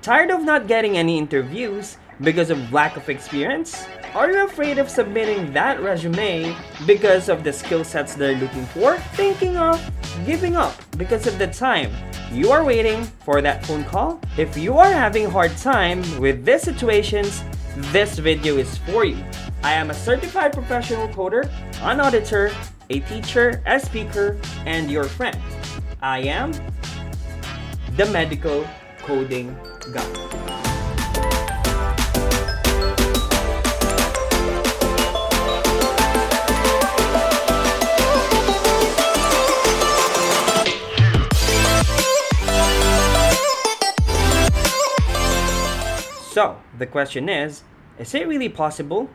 Tired of not getting any interviews because of lack of experience? Are you afraid of submitting that resume because of the skill sets they're looking for? Thinking of giving up because of the time you are waiting for that phone call? If you are having a hard time with these situations, this video is for you. I am a certified professional coder, an auditor, a teacher, a speaker, and your friend. I am the medical coding guy. So, the question is it really possible?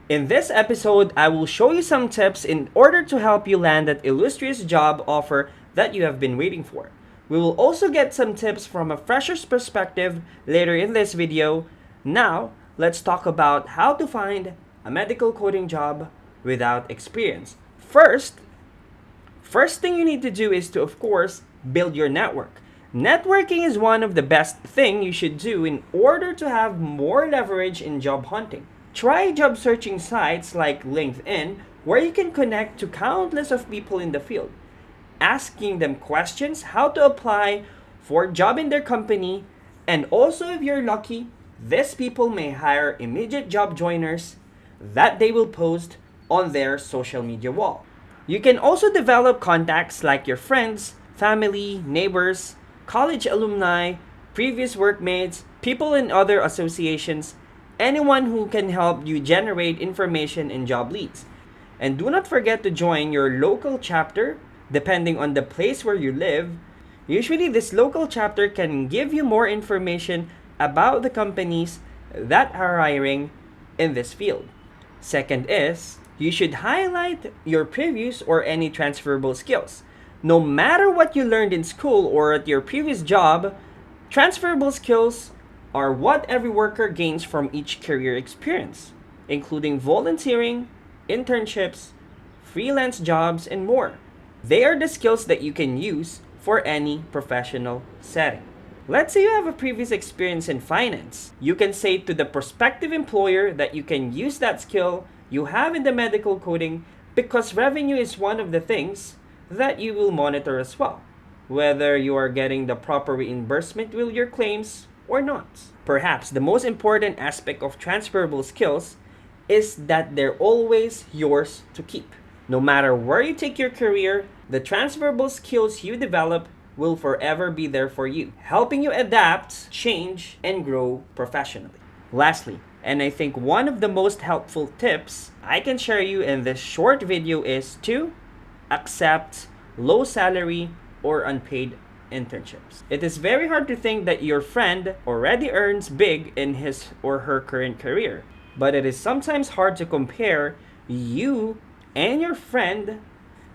In this episode, I will show you some tips in order to help you land that illustrious job offer that you have been waiting for. We will also get some tips from a fresher's perspective later in this video. Now, let's talk about how to find a medical coding job without experience. First thing you need to do is to, of course, build your network. Networking is one of the best thing you should do in order to have more leverage in job hunting. Try job searching sites like LinkedIn where you can connect to countless of people in the field, asking them questions how to apply for a job in their company, and also if you're lucky, these people may hire immediate job joiners that they will post on their social media wall. You can also develop contacts like your friends, family, neighbors, college alumni, previous workmates, people in other associations, anyone who can help you generate information and job leads. And do not forget to join your local chapter depending on the place where you live. Usually, this local chapter can give you more information about the companies that are hiring in this field. Second is, you should highlight your previous or any transferable skills. No matter what you learned in school or at your previous job, transferable skills are what every worker gains from each career experience, including volunteering, internships, freelance jobs, and more. They are the skills that you can use for any professional setting. Let's say you have a previous experience in finance. You can say to the prospective employer that you can use that skill you have in the medical coding because revenue is one of the things that you will monitor as well, whether you are getting the proper reimbursement with your claims or not. Perhaps the most important aspect of transferable skills is that they're always yours to keep. No matter where you take your career, the transferable skills you develop will forever be there for you, helping you adapt, change, and grow professionally. Lastly, and I think one of the most helpful tips I can share you in this short video is to accept low salary or unpaid internships. It is very hard to think that your friend already earns big in his or her current career, but it is sometimes hard to compare you and your friend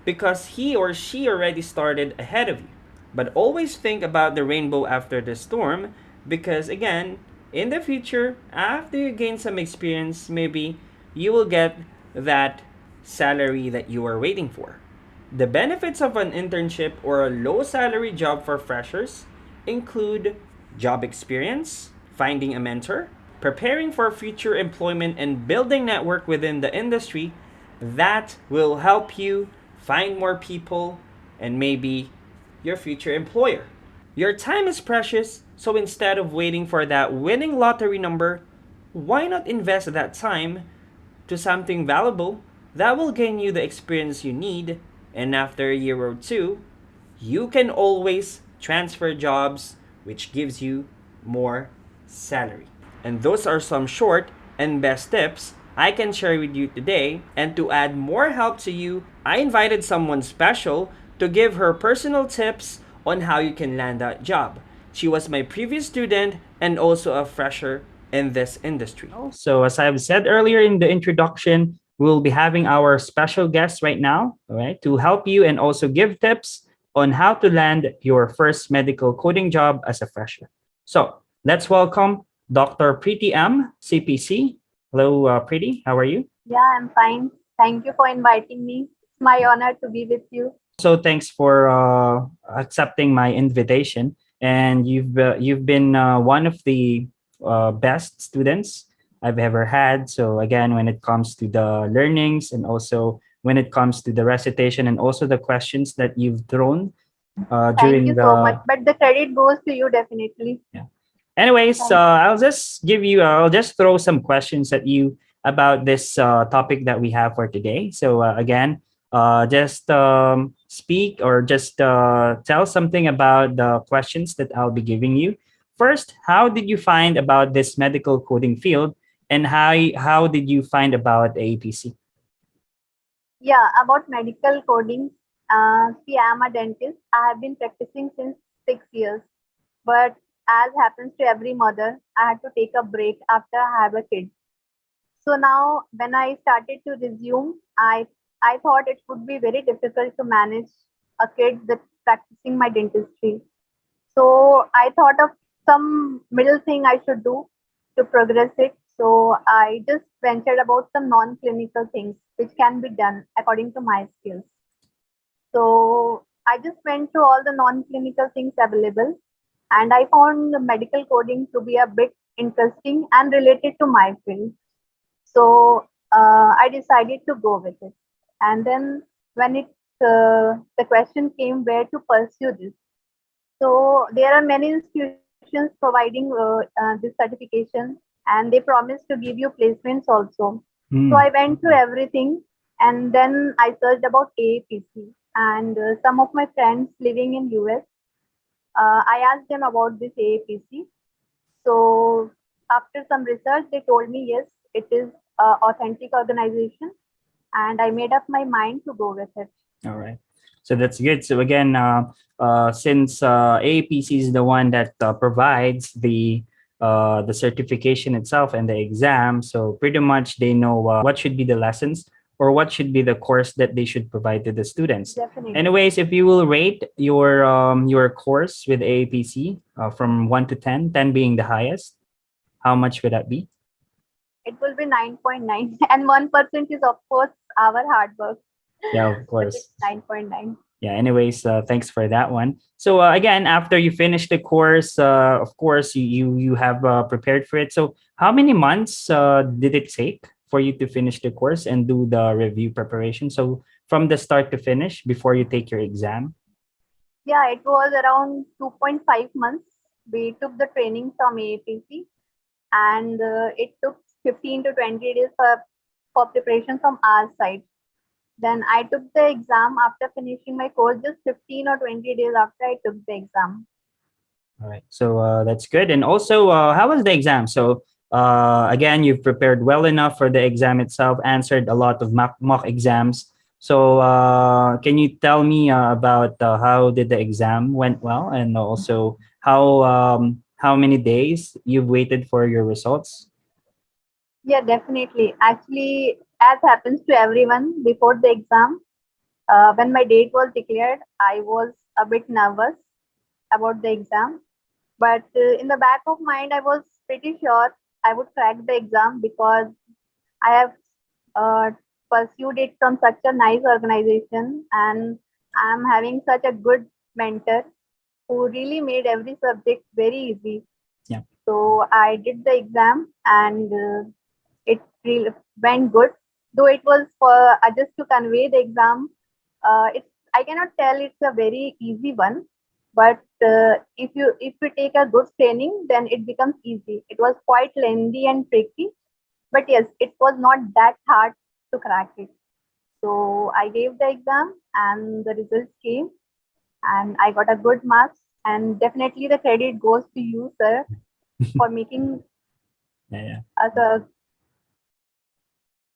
because he or she already started ahead of you. But always think about the rainbow after the storm because, again, in the future, after you gain some experience, maybe you will get that salary that you are waiting for. The benefits of an internship or a low salary job for freshers include job experience, finding a mentor, preparing for future employment, and building network within the industry that will help you find more people and maybe your future employer. Your time is precious, so instead of waiting for that winning lottery number, why not invest that time to something valuable that will gain you the experience you need, and after a year or two, you can always transfer jobs which gives you more salary. And those are some short and best tips I can share with you today. And to add more help to you, I invited someone special to give her personal tips on how you can land that job. She was my previous student and also a fresher in this industry. So, as I've said earlier in the introduction, we'll be having our special guest right now, all right, to help you and also give tips on how to land your first medical coding job as a fresher. So, let's welcome Dr. Priti M, CPC. Hello, Priti. How are you? Yeah, I'm fine. Thank you for inviting me. It's my honor to be with you. Also, thanks for accepting my invitation. and you've been one of the best students I've ever had. So again, when it comes to the learnings, and also when it comes to the recitation, and also the questions that you've thrown Thank during you so much. the But the credit goes to you definitely. yeah. Anyways, Thank I'll just throw some questions at you about this topic that we have for today. So again, just speak or just tell something about the questions that I'll be giving you. First, how did you find about this medical coding field, and how did you find about APC? Yeah, about medical coding. See, I'm a dentist. I have been practicing since 6 years. But as happens to every mother, I had to take a break after I have a kid. So now, when I started to resume, I thought it would be very difficult to manage a kid with practicing my dentistry. So I thought of some middle thing I should do to progress it. So I just ventured about some non-clinical things which can be done according to my skills. So I just went through all the non-clinical things available, and I found the medical coding to be a bit interesting and related to my field. So I decided to go with it. And then when the question came where to pursue this, so there are many institutions providing this certification, and they promise to give you placements also. So I Hmm. went through everything, and then I searched about AAPC, and some of my friends living in US. I asked them about this AAPC. So after some research, they told me yes, it is a authentic organization, and I made up my mind to go with it. All right. So that's good. So again, since AAPC is the one that provides the certification itself and the exam, so pretty much they know what should be the lessons or what should be the course that they should provide to the students. Definitely. Anyways, if you will rate your course with AAPC from 1 to 10, 10 being the highest, how much would that be? It will be 9.9, and 1% is, of course, our hard work, Yeah, of but it's course. 9.9. Yeah, anyways, thanks for that one. So again, after you finish the course, of course you have prepared for it. So how many months did it take for you to finish the course and do the review preparation? So from the start to finish before you take your exam. Yeah, it was around 2.5 months. We took the training from AAPC, and it took 15 to 20 days for preparation from our side. Then I took the exam after finishing my course, just 15 or 20 days after I took the exam. All right. So that's good. And also, how was the exam? So again, you've prepared well enough for the exam itself, answered a lot of mock exams. So can you tell me about how did the exam went well, and also how many days you've waited for your results? Yeah, definitely. Actually, as happens to everyone before the exam, when my date was declared, I was a bit nervous about the exam. But in the back of mind, I was pretty sure I would crack the exam because I have uh, pursued it from such a nice organization, and I'm having such a good mentor who really made every subject very easy. Yeah. So I did the exam, and it really went good. Though it was for just to convey the exam, it's I cannot tell it's a very easy one, but if you take a good training, then it becomes easy. It was quite lengthy and tricky, but yes, it was not that hard to crack it. So I gave the exam, and the results came, and I got a good marks. And definitely the credit goes to you, sir, for making Yeah, yeah. us a.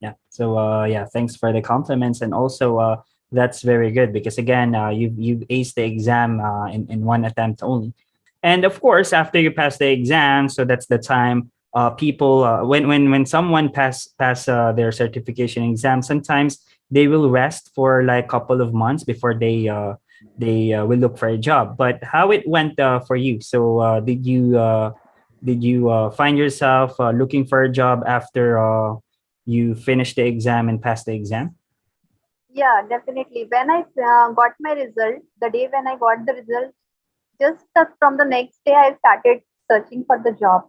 Yeah. So yeah, thanks for the compliments, and also that's very good because again, you aced the exam in one attempt only, and of course, after you pass the exam, so that's the time people when someone pass their certification exam, sometimes they will rest for like a couple of months before they will look for a job. But how it went for you? So did you find yourself looking for a job after you finished the exam and passed the exam? Yeah, definitely. When I got my result, the day when I got the result, just from the next day, I started searching for the job.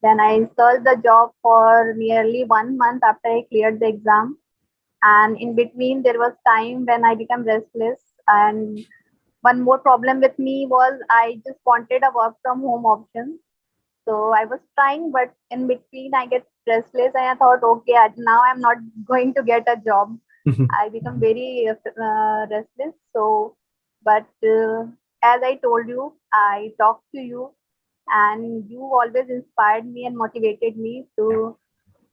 Then I searched the job for nearly 1 month after I cleared the exam. And in between, there was time when I became restless. And one more problem with me was I just wanted a work from home option. So I was trying, but in between, I get restless, and I thought, okay, now I'm not going to get a job. I become very restless. So, but as I told you, I talked to you, and you always inspired me and motivated me Yeah. to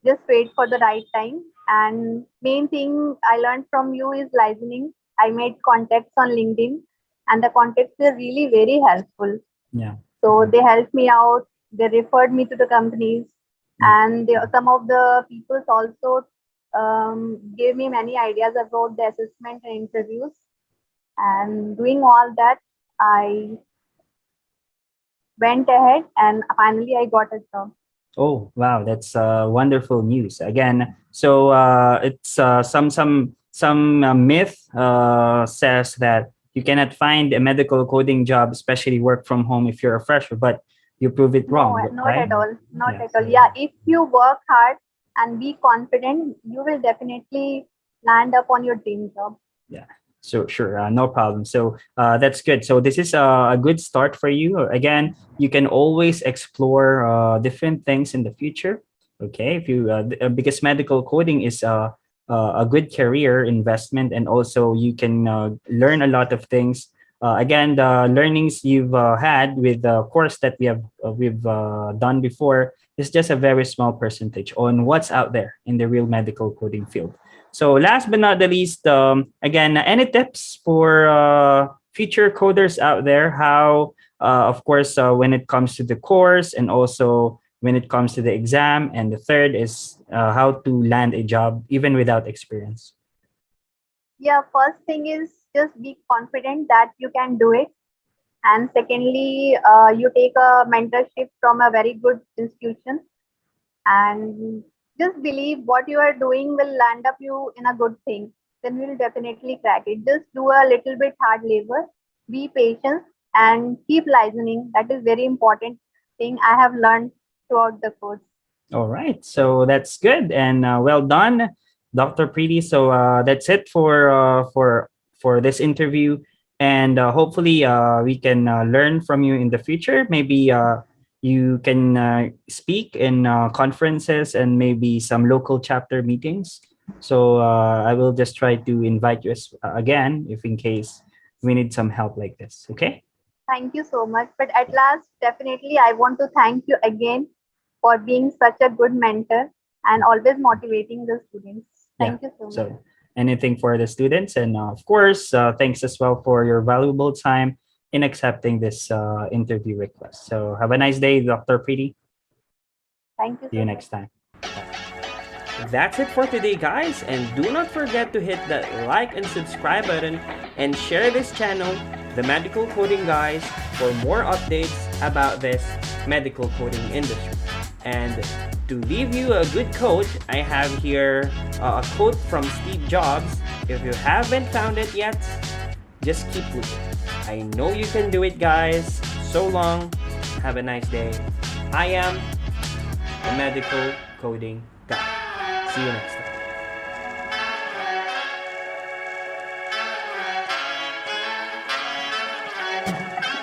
just wait for the right time. And main thing I learned from you is listening. I made contacts on LinkedIn, and the contacts were really very helpful. Yeah. So they helped me out. They referred me to the companies, Yeah. and some of the people also gave me many ideas about the assessment and interviews. And doing all that, I went ahead and finally I got a job. Oh, wow, that's wonderful news. Again, so it's some myth says that you cannot find a medical coding job, especially work from home, if you're a fresher. But you prove it No, wrong, not right? at all. Not Yeah. at all. Yeah, if you work hard and be confident, you will definitely land up on your dream job. Yeah. So sure, no problem. So that's good. So this is a good start for you. Again, you can always explore different things in the future. Okay, if you because medical coding is a good career investment, and also you can learn a lot of things. Again, the learnings you've had with the course that we've done before is just a very small percentage on what's out there in the real medical coding field. So last but not the least, again, any tips for future coders out there? How, of course, when it comes to the course and also when it comes to the exam, and the third is how to land a job even without experience. Yeah, first thing is just be confident that you can do it. And secondly, you take a mentorship from a very good institution, and just believe what you are doing will land up you in a good thing. Then you'll definitely crack it. Just do a little bit hard labor, be patient, and keep listening. That is very important thing I have learned throughout the course. All right, so that's good and well done, Dr. Preeti. So that's it for this interview, and hopefully we can learn from you in the future. Maybe you can speak in conferences and maybe some local chapter meetings. So I will just try to invite you again if in case we need some help like this. Okay. Thank you so much. But at last, definitely, I want to thank you again for being such a good mentor and always motivating the students. Yeah. Thank you so much. So anything for the students, and of course, thanks as well for your valuable time in accepting this interview request. So have a nice day, Dr. Preeti. Thank you See you so much. next time. That's it for today, guys, and do not forget to hit that like and subscribe button and share this channel, The Medical Coding Guys, for more updates about this medical coding industry. And to leave you a good quote, I have here a quote from Steve Jobs. If you haven't found it yet, just keep looking. I know you can do it, guys. So long. Have a nice day. I am the medical coding guy. See you next time.